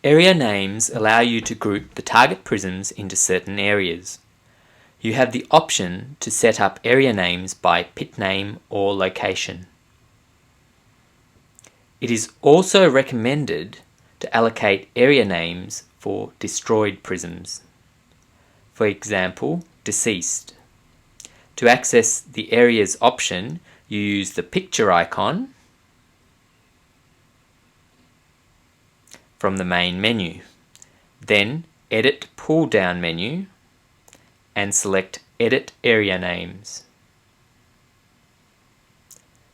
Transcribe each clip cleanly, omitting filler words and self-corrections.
Area names allow you to group the target prisms into certain areas. You have the option to set up area names by pit name or location. It is also recommended to allocate area names for destroyed prisms. For example, deceased. To access the areas option, you use the picture icon from the main menu. Then edit pull-down menu and select Edit Area Names.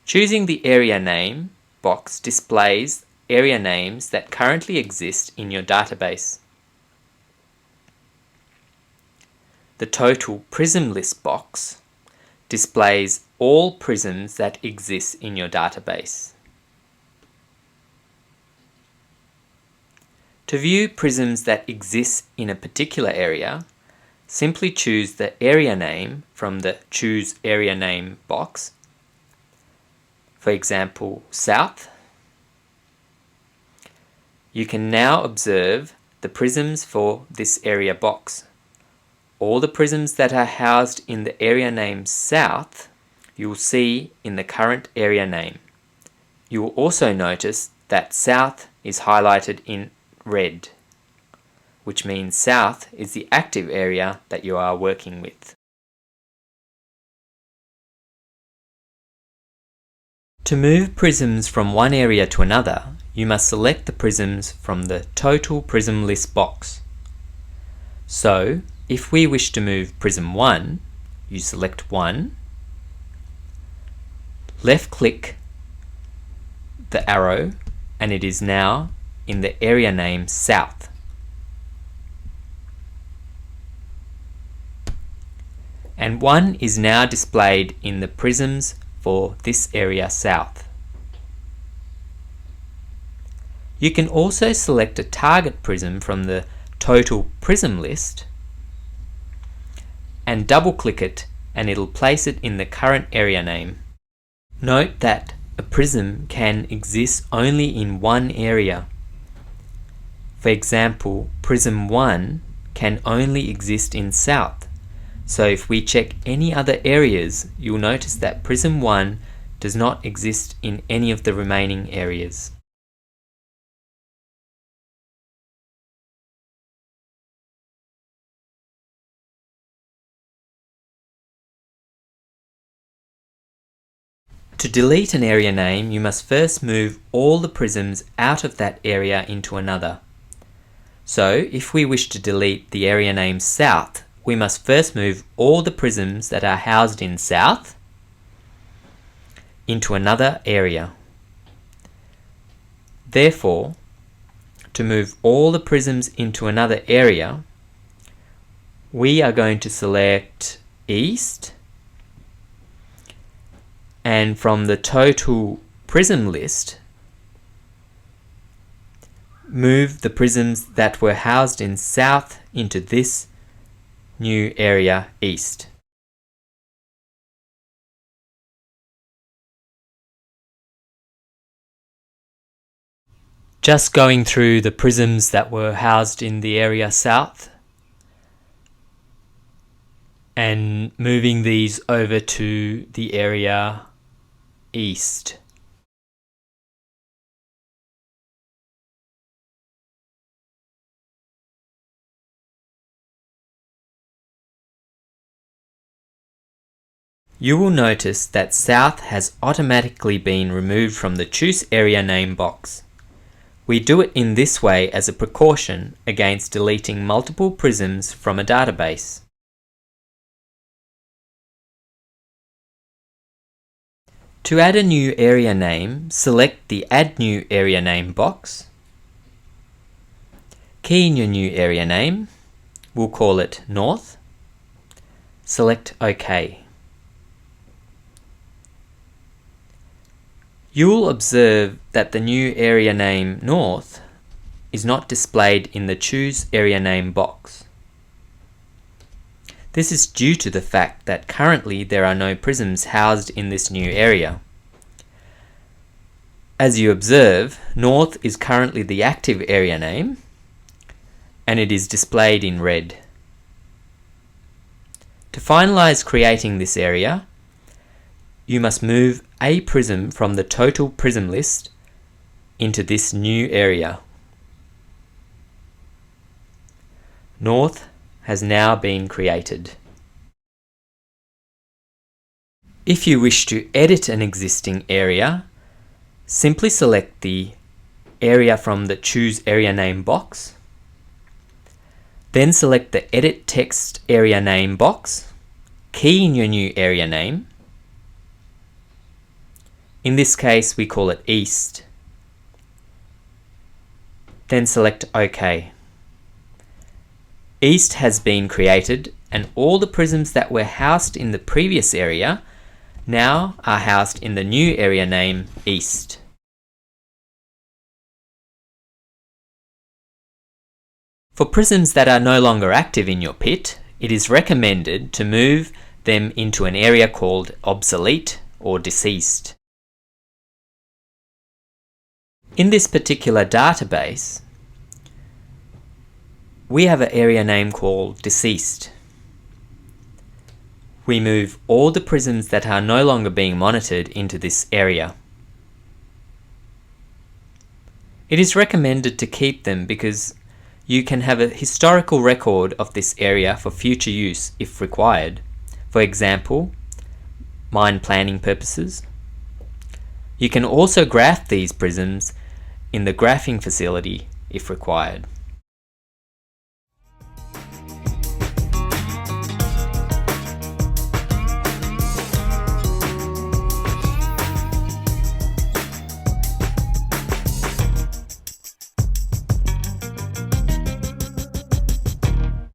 Choosing the area name box displays area names that currently exist in your database. The Total Prism List box displays all prisms that exist in your database. To view prisms that exist in a particular area, simply choose the area name from the Choose Area Name box. For example, South. You can now observe the prisms for this area box. All the prisms that are housed in the area name South, you will see in the current area name. You will also notice that South is highlighted in red, which means South is the active area that you are working with. To move prisms from one area to another, you must select the prisms from the Total Prism List box. So, if we wish to move prism 1, you select 1, left click the arrow, and it is now in the area name South. And 1 is now displayed in the prisms for this area South. You can also select a target prism from the Total Prism List and double click it, and it'll place it in the current area name. Note that a prism can exist only in one area. For example, prism 1 can only exist in South. So if we check any other areas, you'll notice that prism 1 does not exist in any of the remaining areas. To delete an area name, you must first move all the prisms out of that area into another. So if we wish to delete the area name South, we must first move all the prisms that are housed in South into another area. Therefore, to move all the prisms into another area, we are going to select East, and from the Total Prism List, move the prisms that were housed in South into this new area East. Just going through the prisms that were housed in the area South and moving these over to the area East. You will notice that South has automatically been removed from the Choose Area Name box. We do it in this way as a precaution against deleting multiple prisms from a database. To add a new area name, select the Add New Area Name box. Key in your new area name. We'll call it North. Select OK. You'll observe that the new area name North is not displayed in the Choose Area Name box. This is due to the fact that currently there are no prisms housed in this new area. As you observe, North is currently the active area name, and it is displayed in red. To finalize creating this area, you must move a prism from the total prism list into this new area. North has now been created. If you wish to edit an existing area, simply select the area from the Choose Area Name box. Then select the Edit Text Area Name box, key in your new area name. In this case, we call it East. Then select OK. East has been created, and all the prisms that were housed in the previous area now are housed in the new area name East. For prisms that are no longer active in your pit, it is recommended to move them into an area called Obsolete or Deceased. In this particular database, we have an area name called Deceased. We move all the prisms that are no longer being monitored into this area. It is recommended to keep them because you can have a historical record of this area for future use if required. For example, mine planning purposes. You can also graph these prisms in the graphing facility if required.